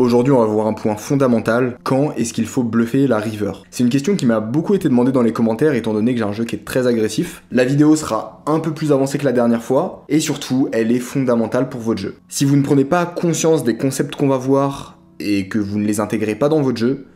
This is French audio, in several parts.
Aujourd'hui, on va voir un point fondamental, quand est-ce qu'il faut bluffer la river? C'est une question qui m'a beaucoup été demandée dans les commentaires étant donné que j'ai un jeu qui est très agressif. La vidéo sera un peu plus avancée que la dernière fois, et surtout, elle est fondamentale pour votre jeu. Si vous ne prenez pas conscience des concepts qu'on va voir, et que vous ne les intégrez pas dans votre jeu,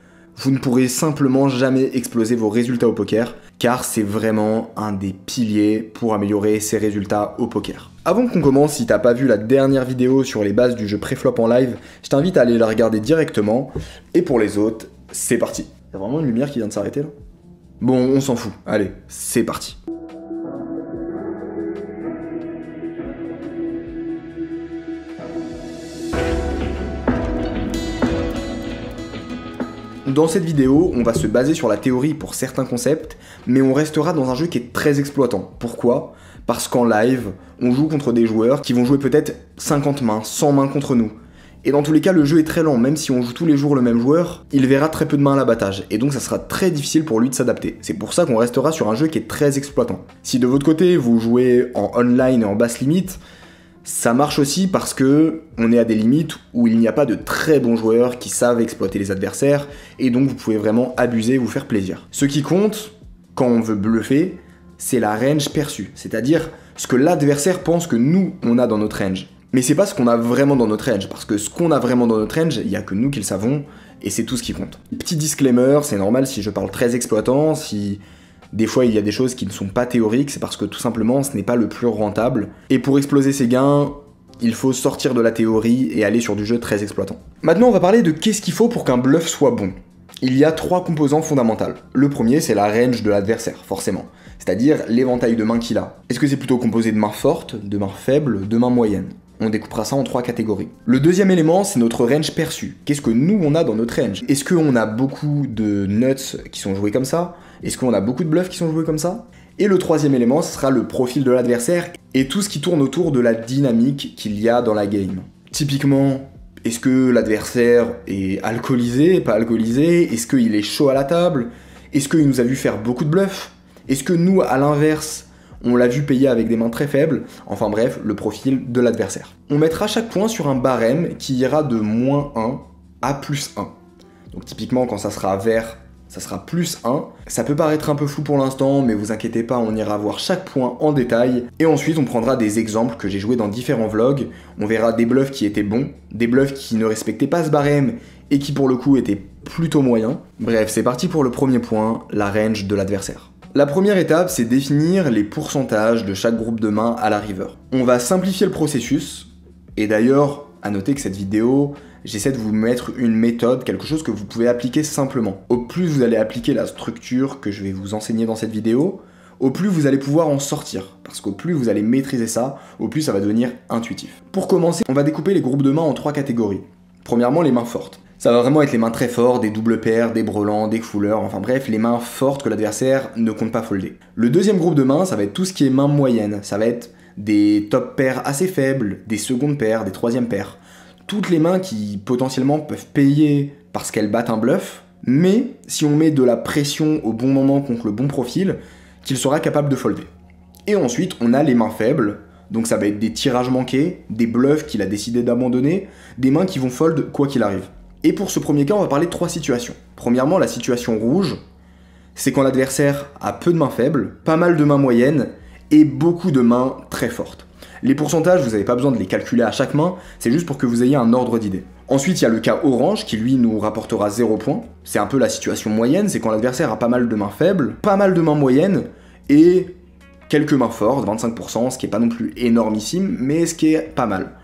vous ne pourrez simplement jamais exploser vos résultats au poker, car c'est vraiment un des piliers pour améliorer ses résultats au poker. Avant qu'on commence, si t'as pas vu la dernière vidéo sur les bases du jeu préflop en live, je t'invite à aller la regarder directement, et pour les autres, c'est parti. Y a vraiment une lumière qui vient de s'arrêter là? Bon, on s'en fout, allez, c'est parti. Dans cette vidéo, on va se baser sur la théorie pour certains concepts, mais on restera dans un jeu qui est très exploitant. Pourquoi? Parce qu'en live, on joue contre des joueurs qui vont jouer peut-être 50 mains, 100 mains contre nous. Et dans tous les cas, le jeu est très lent, même si on joue tous les jours le même joueur, il verra très peu de mains à l'abattage, et donc ça sera très difficile pour lui de s'adapter. C'est pour ça qu'on restera sur un jeu qui est très exploitant. Si de votre côté, vous jouez en online et en basse limite, ça marche aussi parce que on est à des limites où il n'y a pas de très bons joueurs qui savent exploiter les adversaires et donc vous pouvez vraiment abuser et vous faire plaisir. Ce qui compte, quand on veut bluffer, c'est la range perçue, c'est-à-dire ce que l'adversaire pense que nous, on a dans notre range. Mais c'est pas ce qu'on a vraiment dans notre range, parce que ce qu'on a vraiment dans notre range, il n'y a que nous qui le savons, et c'est tout ce qui compte. Petit disclaimer, c'est normal si je parle très exploitant, si des fois il y a des choses qui ne sont pas théoriques, c'est parce que tout simplement ce n'est pas le plus rentable. Et pour exploser ses gains, il faut sortir de la théorie et aller sur du jeu très exploitant. Maintenant on va parler de qu'est-ce qu'il faut pour qu'un bluff soit bon. Il y a 3 composants fondamentaux. Le premier c'est la range de l'adversaire, forcément. C'est-à-dire l'éventail de mains qu'il a. Est-ce que c'est plutôt composé de mains fortes, de mains faibles, de mains moyennes? On découpera ça en 3 catégories. Le deuxième élément, c'est notre range perçu. Qu'est-ce que nous, on a dans notre range? Est-ce qu'on a beaucoup de nuts qui sont joués comme ça? Est-ce qu'on a beaucoup de bluffs qui sont joués comme ça? Et le troisième élément, ce sera le profil de l'adversaire et tout ce qui tourne autour de la dynamique qu'il y a dans la game. Typiquement, est-ce que l'adversaire est alcoolisé, pas alcoolisé? Est-ce qu'il est chaud à la table? Est-ce qu'il nous a vu faire beaucoup de bluffs? Est-ce que nous, à l'inverse, on l'a vu payer avec des mains très faibles? Enfin bref, le profil de l'adversaire. On mettra chaque point sur un barème qui ira de -1 à +1. Donc typiquement, quand ça sera vert, ça sera +1. Ça peut paraître un peu flou pour l'instant, mais vous inquiétez pas, on ira voir chaque point en détail. Et ensuite, on prendra des exemples que j'ai joués dans différents vlogs. On verra des bluffs qui étaient bons, des bluffs qui ne respectaient pas ce barème et qui pour le coup étaient plutôt moyens. Bref, c'est parti pour le premier point, la range de l'adversaire. La première étape, c'est définir les pourcentages de chaque groupe de mains à la river. On va simplifier le processus, et d'ailleurs, à noter que cette vidéo, j'essaie de vous mettre une méthode, quelque chose que vous pouvez appliquer simplement. Au plus vous allez appliquer la structure que je vais vous enseigner dans cette vidéo, au plus vous allez pouvoir en sortir, parce qu'au plus vous allez maîtriser ça, au plus ça va devenir intuitif. Pour commencer, on va découper les groupes de mains en 3 catégories. Premièrement, les mains fortes. Ça va vraiment être les mains très fortes, des doubles paires, des brelans, des fouleurs, enfin bref, les mains fortes que l'adversaire ne compte pas folder. Le deuxième groupe de mains, ça va être tout ce qui est mains moyennes. Ça va être des top paires assez faibles, des secondes paires, des troisièmes paires. Toutes les mains qui potentiellement peuvent payer parce qu'elles battent un bluff, mais si on met de la pression au bon moment contre le bon profil, qu'il sera capable de folder. Et ensuite, on a les mains faibles. Donc ça va être des tirages manqués, des bluffs qu'il a décidé d'abandonner, des mains qui vont fold quoi qu'il arrive. Et pour ce premier cas, on va parler de 3 situations. Premièrement, la situation rouge, c'est quand l'adversaire a peu de mains faibles, pas mal de mains moyennes et beaucoup de mains très fortes. Les pourcentages, vous n'avez pas besoin de les calculer à chaque main, c'est juste pour que vous ayez un ordre d'idée. Ensuite, il y a le cas orange qui lui nous rapportera 0 points. C'est un peu la situation moyenne, c'est quand l'adversaire a pas mal de mains faibles, pas mal de mains moyennes et quelques mains fortes, 25%, ce qui est pas non plus énormissime, mais ce qui est pas mal.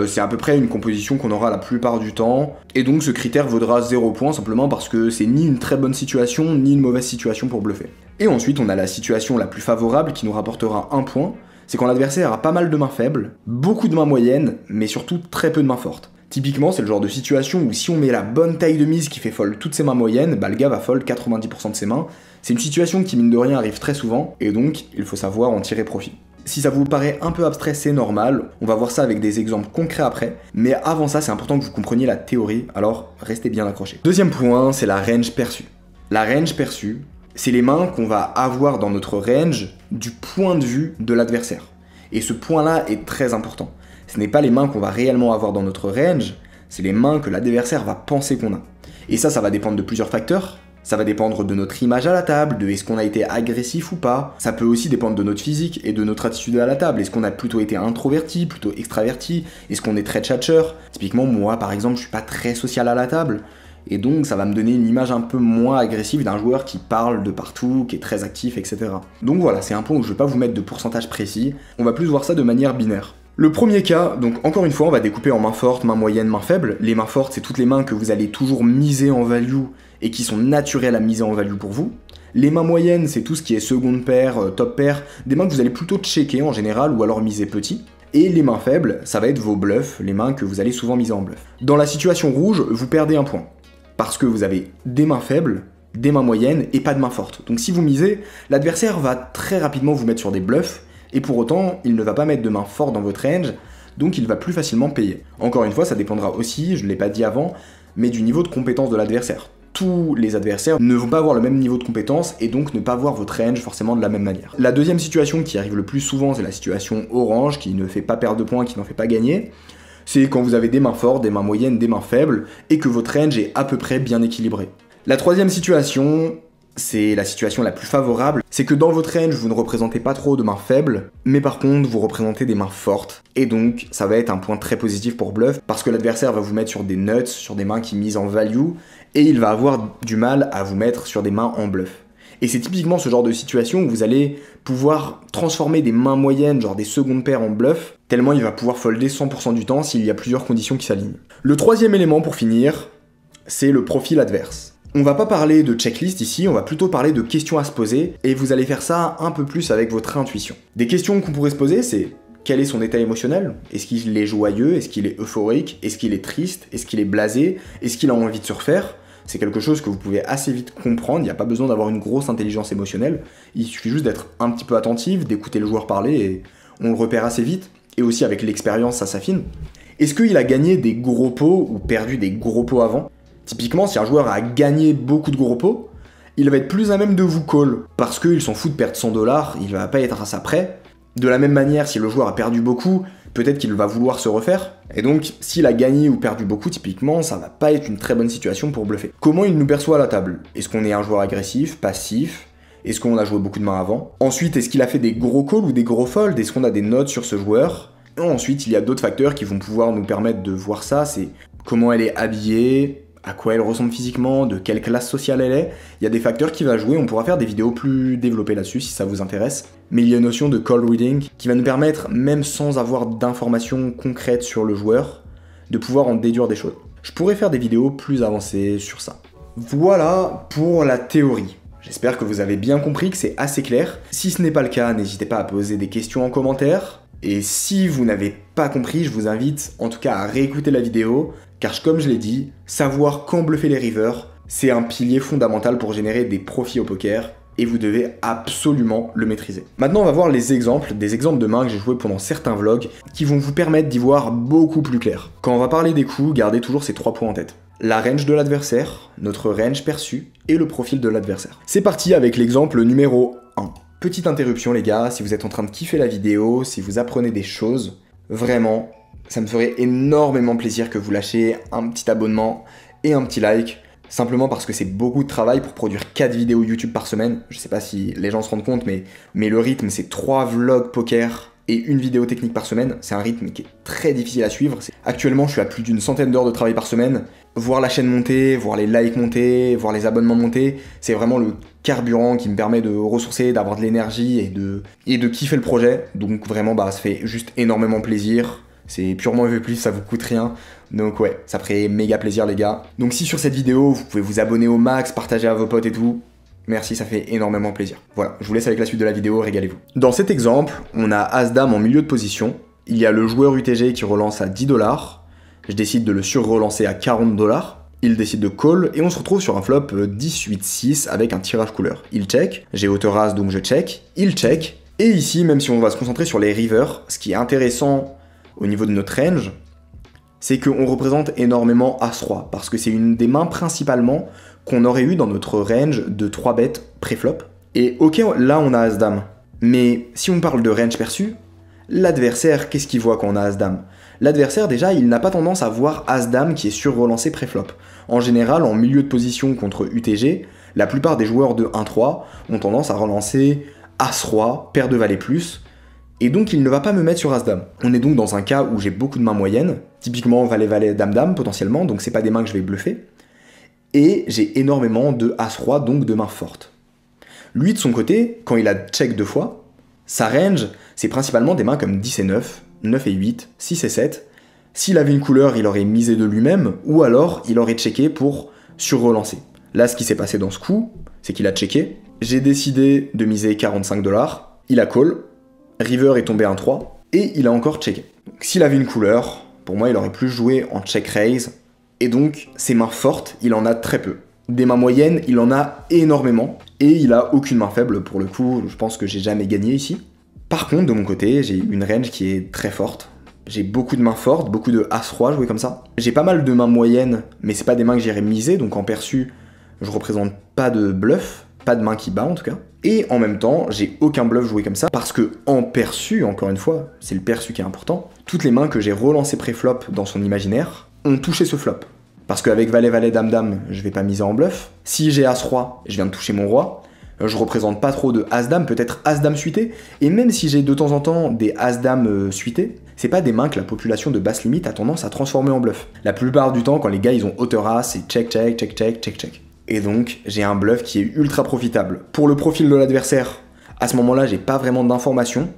C'est à peu près une composition qu'on aura la plupart du temps, et donc ce critère vaudra 0 points simplement parce que c'est ni une très bonne situation, ni une mauvaise situation pour bluffer. Et ensuite, on a la situation la plus favorable qui nous rapportera 1 point, c'est quand l'adversaire a pas mal de mains faibles, beaucoup de mains moyennes, mais surtout très peu de mains fortes. Typiquement, c'est le genre de situation où si on met la bonne taille de mise qui fait fold toutes ses mains moyennes, bah le gars va fold 90% de ses mains. C'est une situation qui mine de rien arrive très souvent, et donc il faut savoir en tirer profit. Si ça vous paraît un peu abstrait, c'est normal, on va voir ça avec des exemples concrets après, mais avant ça, c'est important que vous compreniez la théorie, alors restez bien accrochés. Deuxième point, c'est la range perçue. La range perçue, c'est les mains qu'on va avoir dans notre range du point de vue de l'adversaire. Et ce point-là est très important. Ce n'est pas les mains qu'on va réellement avoir dans notre range, c'est les mains que l'adversaire va penser qu'on a. Et ça va dépendre de plusieurs facteurs. Ça va dépendre de notre image à la table, de est-ce qu'on a été agressif ou pas. Ça peut aussi dépendre de notre physique et de notre attitude à la table. Est-ce qu'on a plutôt été introverti, plutôt extraverti? Est-ce qu'on est très tchatcheur? Typiquement, moi, par exemple, je suis pas très social à la table. Et donc, ça va me donner une image un peu moins agressive d'un joueur qui parle de partout, qui est très actif, etc. Donc voilà, c'est un point où je vais pas vous mettre de pourcentage précis. On va plus voir ça de manière binaire. Le premier cas, donc encore une fois, on va découper en main forte, main moyenne, main faible. Les mains fortes, c'est toutes les mains que vous allez toujours miser en value et qui sont naturelles à miser en value pour vous. Les mains moyennes, c'est tout ce qui est seconde paire, top paire, des mains que vous allez plutôt checker en général ou alors miser petit. Et les mains faibles, ça va être vos bluffs, les mains que vous allez souvent miser en bluff. Dans la situation rouge, vous perdez un point. Parce que vous avez des mains faibles, des mains moyennes et pas de mains fortes. Donc si vous misez, l'adversaire va très rapidement vous mettre sur des bluffs, et pour autant, il ne va pas mettre de main forte dans votre range, donc il va plus facilement payer. Encore une fois, ça dépendra aussi, je ne l'ai pas dit avant, mais du niveau de compétence de l'adversaire. Tous les adversaires ne vont pas avoir le même niveau de compétence et donc ne pas voir votre range forcément de la même manière. La deuxième situation qui arrive le plus souvent, c'est la situation orange, qui ne fait pas perdre de points, qui n'en fait pas gagner. C'est quand vous avez des mains fortes, des mains moyennes, des mains faibles, et que votre range est à peu près bien équilibré. La troisième situation, c'est la situation la plus favorable, c'est que dans votre range, vous ne représentez pas trop de mains faibles, mais par contre, vous représentez des mains fortes, et donc ça va être un point très positif pour bluff, parce que l'adversaire va vous mettre sur des nuts, sur des mains qui misent en value, et il va avoir du mal à vous mettre sur des mains en bluff. Et c'est typiquement ce genre de situation où vous allez pouvoir transformer des mains moyennes, genre des secondes paires en bluff, tellement il va pouvoir folder 100% du temps s'il y a plusieurs conditions qui s'alignent. Le troisième élément pour finir, c'est le profil adverse. On va pas parler de checklist ici, on va plutôt parler de questions à se poser, et vous allez faire ça un peu plus avec votre intuition. Des questions qu'on pourrait se poser, c'est quel est son état émotionnel? Est-ce qu'il est joyeux? Est-ce qu'il est euphorique? Est-ce qu'il est triste? Est-ce qu'il est blasé? Est-ce qu'il a envie de se refaire? C'est quelque chose que vous pouvez assez vite comprendre, il n'y a pas besoin d'avoir une grosse intelligence émotionnelle, il suffit juste d'être un petit peu attentif, d'écouter le joueur parler, et on le repère assez vite, et aussi avec l'expérience ça s'affine. Est-ce qu'il a gagné des gros pots ou perdu des gros pots avant? Typiquement, si un joueur a gagné beaucoup de gros pots, il va être plus à même de vous call, parce qu'il s'en fout de perdre 100 $, il va pas être à ça près. De la même manière, si le joueur a perdu beaucoup, peut-être qu'il va vouloir se refaire, et donc s'il a gagné ou perdu beaucoup, typiquement, ça va pas être une très bonne situation pour bluffer. Comment il nous perçoit à la table? Est-ce qu'on est un joueur agressif, passif? Est-ce qu'on a joué beaucoup de mains avant? Ensuite, est-ce qu'il a fait des gros calls ou des gros folds? Est-ce qu'on a des notes sur ce joueur? Et ensuite, il y a d'autres facteurs qui vont pouvoir nous permettre de voir ça, c'est comment elle est habillée, à quoi elle ressemble physiquement, de quelle classe sociale elle est. Il y a des facteurs qui vont jouer, on pourra faire des vidéos plus développées là-dessus si ça vous intéresse. Mais il y a une notion de call reading qui va nous permettre, même sans avoir d'informations concrètes sur le joueur, de pouvoir en déduire des choses. Je pourrais faire des vidéos plus avancées sur ça. Voilà pour la théorie. J'espère que vous avez bien compris, que c'est assez clair. Si ce n'est pas le cas, n'hésitez pas à poser des questions en commentaire. Et si vous n'avez pas compris, je vous invite en tout cas à réécouter la vidéo, car comme je l'ai dit, savoir quand bluffer les rivers, c'est un pilier fondamental pour générer des profits au poker, et vous devez absolument le maîtriser. Maintenant, on va voir les exemples, des exemples de mains que j'ai joués pendant certains vlogs, qui vont vous permettre d'y voir beaucoup plus clair. Quand on va parler des coups, gardez toujours ces 3 points en tête. La range de l'adversaire, notre range perçu, et le profil de l'adversaire. C'est parti avec l'exemple numéro 1. Petite interruption les gars, si vous êtes en train de kiffer la vidéo, si vous apprenez des choses, vraiment, ça me ferait énormément plaisir que vous lâchiez un petit abonnement et un petit like, simplement parce que c'est beaucoup de travail pour produire 4 vidéos YouTube par semaine. Je sais pas si les gens se rendent compte, mais le rythme c'est 3 vlogs poker et une vidéo technique par semaine. C'est un rythme qui est très difficile à suivre. Actuellement, je suis à plus d'une centaine d'heures de travail par semaine. Voir la chaîne monter, voir les likes monter, voir les abonnements monter, c'est vraiment le carburant qui me permet de ressourcer, d'avoir de l'énergie et de kiffer le projet. Donc vraiment, ça fait juste énormément plaisir. C'est purement EV+, ça vous coûte rien. Donc ouais, ça ferait méga plaisir les gars. Donc si sur cette vidéo, vous pouvez vous abonner au max, partager à vos potes et tout, merci, ça fait énormément plaisir. Voilà, je vous laisse avec la suite de la vidéo, régalez-vous. Dans cet exemple, on a As-Dame en milieu de position. Il y a le joueur UTG qui relance à 10 $. Je décide de le sur-relancer à 40 $. Il décide de call et on se retrouve sur un flop 10-8-6 avec un tirage couleur. Il check, j'ai hauteur As donc je check, il check. Et ici, même si on va se concentrer sur les rivers, ce qui est intéressant au niveau de notre range, c'est qu'on représente énormément As-Roi, parce que c'est une des mains principalement qu'on aurait eu dans notre range de 3 bêtes pré-flop. Et ok, là on a As-Dame, mais si on parle de range perçu, l'adversaire, qu'est-ce qu'il voit quand on a As-Dame? l'adversaire déjà il n'a pas tendance à voir As-Dame qui est surrelancé pré-flop. En général, en milieu de position contre UTG, la plupart des joueurs de 1-3 ont tendance à relancer As-Roi, paire de valet plus, et donc il ne va pas me mettre sur As-Dame. On est donc dans un cas où j'ai beaucoup de mains moyennes, typiquement valet-valet, dame-dame potentiellement, donc c'est pas des mains que je vais bluffer, et j'ai énormément de As-Roi, donc de mains fortes. Lui de son côté, quand il a check 2 fois, sa range, c'est principalement des mains comme 10 et 9, 9 et 8, 6 et 7. S'il avait une couleur, il aurait misé de lui-même, ou alors il aurait checké pour surrelancer. Là, ce qui s'est passé dans ce coup, c'est qu'il a checké. J'ai décidé de miser 45$, il a call, river est tombé 1-3, et il a encore checké. S'il avait une couleur, pour moi, il aurait plus joué en check raise, et donc ses mains fortes, il en a très peu. Des mains moyennes, il en a énormément, et il a aucune main faible, pour le coup, je pense que j'ai jamais gagné ici. Par contre, de mon côté, j'ai une range qui est très forte. J'ai beaucoup de mains fortes, beaucoup de As-Roi joués comme ça. J'ai pas mal de mains moyennes, mais c'est pas des mains que j'irais miser, donc en perçu, je représente pas de bluff, pas de main qui bat en tout cas. Et en même temps, j'ai aucun bluff joué comme ça, parce que en perçu, encore une fois, c'est le perçu qui est important, toutes les mains que j'ai relancées pré-flop dans son imaginaire ont touché ce flop. Parce qu'avec valet-valet, dame-dame, je vais pas miser en bluff. Si j'ai As-Roi, je viens de toucher mon roi. Je représente pas trop de As-Dame, peut-être As-Dame suité. Et même si j'ai de temps en temps des As-Dame suités, c'est pas des mains que la population de basse limite a tendance à transformer en bluff. La plupart du temps, quand les gars ils ont hauteur As, c'est check, check, check, check, check, check. Et donc, j'ai un bluff qui est ultra profitable. Pour le profil de l'adversaire, à ce moment-là, j'ai pas vraiment d'informations.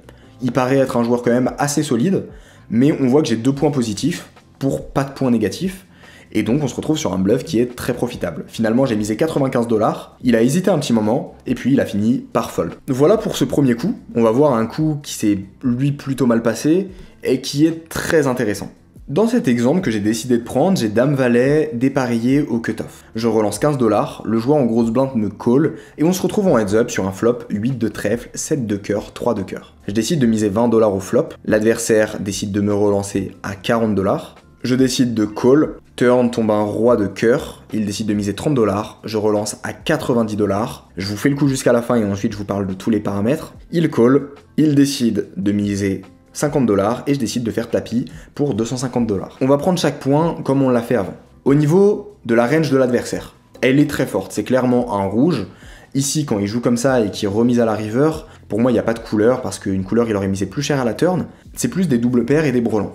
Il paraît être un joueur quand même assez solide, mais on voit que j'ai 2 points positifs pour pas de points négatifs. Et donc on se retrouve sur un bluff qui est très profitable. Finalement j'ai misé 95$, il a hésité un petit moment, et puis il a fini par fold. Voilà pour ce premier coup, on va voir un coup qui s'est lui plutôt mal passé, et qui est très intéressant. Dans cet exemple que j'ai décidé de prendre, j'ai dame-valet dépareillé au cutoff. Je relance 15$, le joueur en grosse blinde me call, et on se retrouve en heads-up sur un flop 8 de trèfle, 7 de cœur, 3 de cœur. Je décide de miser 20$ au flop, l'adversaire décide de me relancer à 40$, je décide de call, turn tombe un roi de cœur, il décide de miser 30$, je relance à 90$, je vous fais le coup jusqu'à la fin et ensuite je vous parle de tous les paramètres. Il call, il décide de miser 50$ et je décide de faire tapis pour 250$. On va prendre chaque point comme on l'a fait avant. Au niveau de la range de l'adversaire, elle est très forte, c'est clairement un rouge. Ici, quand il joue comme ça et qu'il remise à la river, pour moi il n'y a pas de couleur parce qu'une couleur il aurait misé plus cher à la turn, c'est plus des doubles paires et des brelans.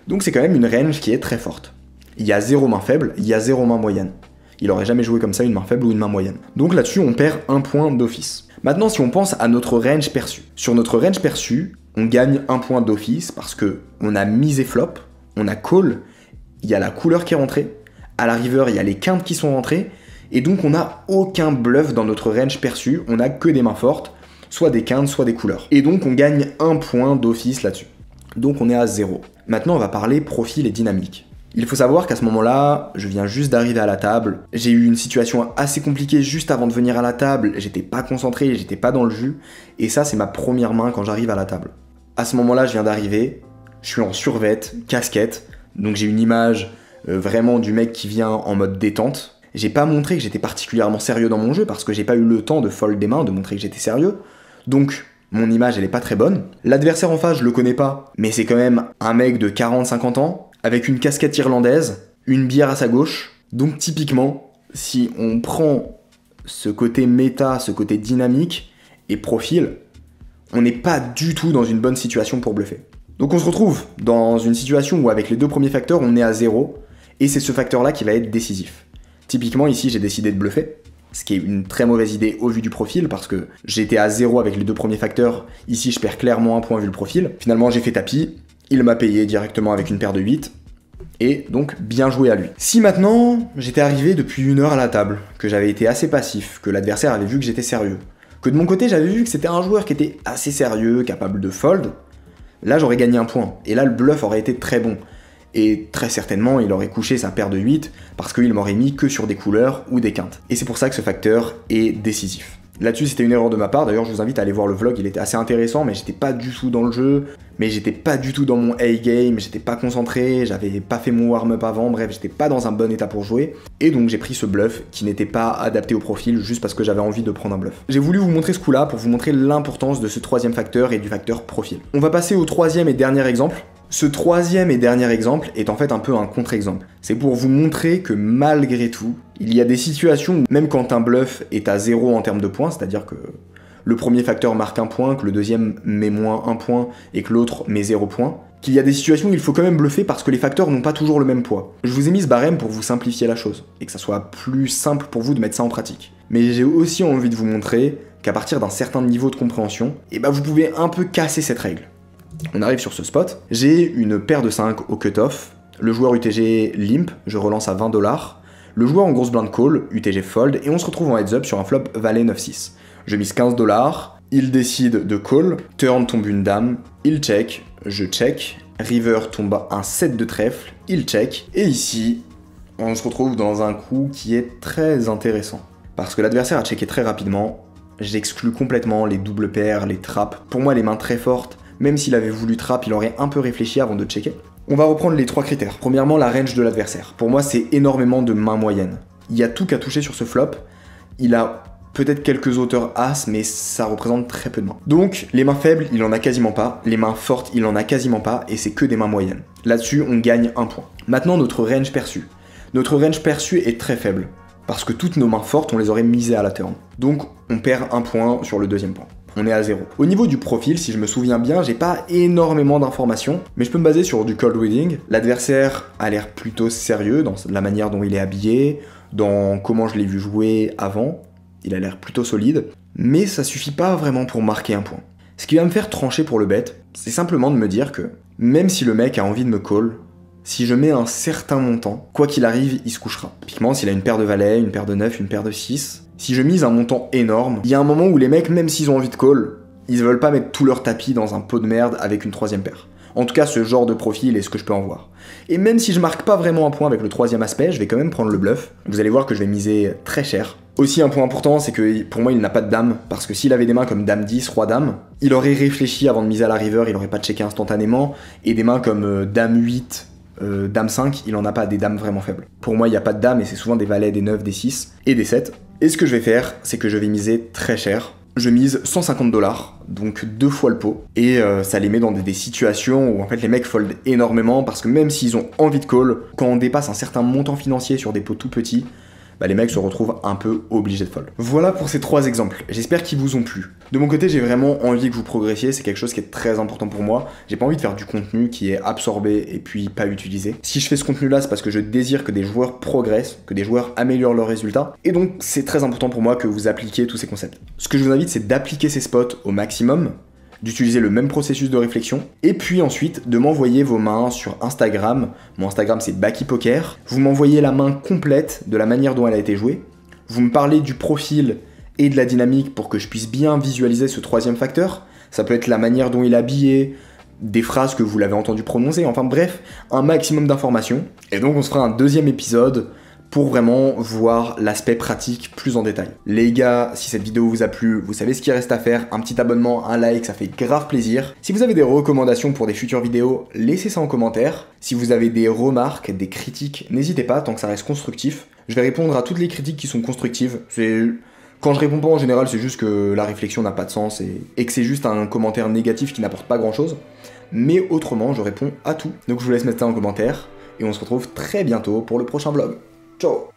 Donc c'est quand même une range qui est très forte. Il y a 0 main faible, il y a 0 main moyenne. Il aurait jamais joué comme ça une main faible ou une main moyenne. Donc là-dessus, on perd 1 point d'office. Maintenant, si on pense à notre range perçu. Sur notre range perçu, on gagne 1 point d'office parce que on a misé flop, on a call, il y a la couleur qui est rentrée, à la river, il y a les quintes qui sont rentrées, et donc on n'a aucun bluff dans notre range perçu, on a que des mains fortes, soit des quintes, soit des couleurs. Et donc on gagne 1 point d'office là-dessus. Donc on est à 0. Maintenant, on va parler profil et dynamique. Il faut savoir qu'à ce moment-là, je viens juste d'arriver à la table. J'ai eu une situation assez compliquée juste avant de venir à la table. J'étais pas concentré, j'étais pas dans le jus. Et ça, c'est ma première main quand j'arrive à la table. À ce moment-là, je viens d'arriver. Je suis en survêt, casquette. Donc j'ai une image vraiment du mec qui vient en mode détente. J'ai pas montré que j'étais particulièrement sérieux dans mon jeu parce que j'ai pas eu le temps de fold des mains, de montrer que j'étais sérieux. Donc mon image, elle est pas très bonne. L'adversaire en face, je le connais pas, mais c'est quand même un mec de 40-50 ans, avec une casquette irlandaise, une bière à sa gauche. Donc typiquement, si on prend ce côté méta, ce côté dynamique et profil, on n'est pas du tout dans une bonne situation pour bluffer. Donc on se retrouve dans une situation où avec les 2 premiers facteurs, on est à 0, et c'est ce facteur-là qui va être décisif. Typiquement ici, j'ai décidé de bluffer. Ce qui est une très mauvaise idée au vu du profil, parce que j'étais à 0 avec les 2 premiers facteurs, ici je perds clairement 1 point vu le profil. Finalement j'ai fait tapis, il m'a payé directement avec une paire de 8, et donc bien joué à lui. Si maintenant j'étais arrivé depuis 1 heure à la table, que j'avais été assez passif, que l'adversaire avait vu que j'étais sérieux, que de mon côté j'avais vu que c'était un joueur qui était assez sérieux, capable de fold, là j'aurais gagné 1 point, et là le bluff aurait été très bon. Et très certainement, il aurait couché sa paire de 8 parce qu'il m'aurait mis que sur des couleurs ou des quintes. Et c'est pour ça que ce facteur est décisif. Là-dessus, c'était une erreur de ma part. D'ailleurs, je vous invite à aller voir le vlog, il était assez intéressant, mais j'étais pas du tout dans le jeu, mais j'étais pas du tout dans mon A-game, j'étais pas concentré, j'avais pas fait mon warm-up avant, bref, j'étais pas dans un bon état pour jouer. Et donc, j'ai pris ce bluff qui n'était pas adapté au profil juste parce que j'avais envie de prendre un bluff. J'ai voulu vous montrer ce coup-là pour vous montrer l'importance de ce 3e facteur et du facteur profil. On va passer au 3e et dernier exemple. Ce troisième et dernier exemple est en fait un peu un contre-exemple. C'est pour vous montrer que malgré tout, il y a des situations où même quand un bluff est à 0 en termes de points, c'est-à-dire que le premier facteur marque 1 point, que le deuxième met moins 1 point et que l'autre met 0 point, qu'il y a des situations où il faut quand même bluffer parce que les facteurs n'ont pas toujours le même poids. Je vous ai mis ce barème pour vous simplifier la chose, et que ça soit plus simple pour vous de mettre ça en pratique. Mais j'ai aussi envie de vous montrer qu'à partir d'un certain niveau de compréhension, vous pouvez un peu casser cette règle. On arrive sur ce spot, j'ai une paire de 5 au cut-off, le joueur UTG limp, je relance à 20$, le joueur en grosse blinde call, UTG fold, et on se retrouve en heads up sur un flop valet 9-6. Je mise 15$, il décide de call, turn tombe une dame, il check, je check, river tombe un 7 de trèfle, il check, et ici, on se retrouve dans un coup qui est très intéressant. Parce que l'adversaire a checké très rapidement, j'exclus complètement les doubles paires, les traps, pour moi les mains très fortes, même s'il avait voulu trap, il aurait un peu réfléchi avant de checker. On va reprendre les 3 critères. Premièrement, la range de l'adversaire. Pour moi, c'est énormément de mains moyennes. Il y a tout qu'à toucher sur ce flop. Il a peut-être quelques auteurs as, mais ça représente très peu de mains. Donc, les mains faibles, il en a quasiment pas. Les mains fortes, il en a quasiment pas. Et c'est que des mains moyennes. Là-dessus, on gagne 1 point. Maintenant, notre range perçu. Notre range perçu est très faible. Parce que toutes nos mains fortes, on les aurait misées à la turn. Donc, on perd 1 point sur le deuxième point. On est à 0. Au niveau du profil, si je me souviens bien, j'ai pas énormément d'informations, mais je peux me baser sur du cold reading. L'adversaire a l'air plutôt sérieux dans la manière dont il est habillé, dans comment je l'ai vu jouer avant. Il a l'air plutôt solide, mais ça suffit pas vraiment pour marquer un point. Ce qui va me faire trancher pour le bet, c'est simplement de me dire que, même si le mec a envie de me call, si je mets un certain montant, quoi qu'il arrive, il se couchera. Typiquement, s'il a une paire de valets, une paire de 9, une paire de 6, si je mise un montant énorme, il y a un moment où les mecs, même s'ils ont envie de call, ils veulent pas mettre tout leur tapis dans un pot de merde avec une troisième paire. En tout cas, ce genre de profil est ce que je peux en voir. Et même si je marque pas vraiment un point avec le troisième aspect, je vais quand même prendre le bluff. Vous allez voir que je vais miser très cher. Aussi, un point important, c'est que pour moi, il n'a pas de dame, parce que s'il avait des mains comme dame 10, roi dame, il aurait réfléchi avant de miser à la river, il aurait pas checké instantanément, et des mains comme dame 8, dame 5, il en a pas, des dames vraiment faibles. Pour moi, il n'y a pas de dame, et c'est souvent des valets, des 9, des 6, et des 7. Et ce que je vais faire, c'est que je vais miser très cher. Je mise 150$, donc 2 fois le pot, et ça les met dans des situations où en fait les mecs foldent énormément, parce que même s'ils ont envie de call, quand on dépasse un certain montant financier sur des pots tout petits, les mecs se retrouvent un peu obligés de fold. Voilà pour ces 3 exemples, j'espère qu'ils vous ont plu. De mon côté, j'ai vraiment envie que vous progressiez, c'est quelque chose qui est très important pour moi. J'ai pas envie de faire du contenu qui est absorbé et puis pas utilisé. Si je fais ce contenu-là, c'est parce que je désire que des joueurs progressent, que des joueurs améliorent leurs résultats, et donc c'est très important pour moi que vous appliquiez tous ces concepts. Ce que je vous invite, c'est d'appliquer ces spots au maximum, d'utiliser le même processus de réflexion, et puis ensuite de m'envoyer vos mains sur Instagram. Mon Instagram c'est Baki Poker. Vous m'envoyez la main complète de la manière dont elle a été jouée. Vous me parlez du profil et de la dynamique pour que je puisse bien visualiser ce troisième facteur. Ça peut être la manière dont il est habillé, des phrases que vous l'avez entendu prononcer, enfin bref, un maximum d'informations. Et donc on se fera un deuxième épisode pour vraiment voir l'aspect pratique plus en détail. Les gars, si cette vidéo vous a plu, vous savez ce qu'il reste à faire, un petit abonnement, un like, ça fait grave plaisir. Si vous avez des recommandations pour des futures vidéos, laissez ça en commentaire. Si vous avez des remarques, des critiques, n'hésitez pas, tant que ça reste constructif. Je vais répondre à toutes les critiques qui sont constructives. Quand je réponds pas en général, c'est juste que la réflexion n'a pas de sens et que c'est juste un commentaire négatif qui n'apporte pas grand chose. Mais autrement, je réponds à tout. Donc je vous laisse mettre ça en commentaire et on se retrouve très bientôt pour le prochain vlog. Ciao.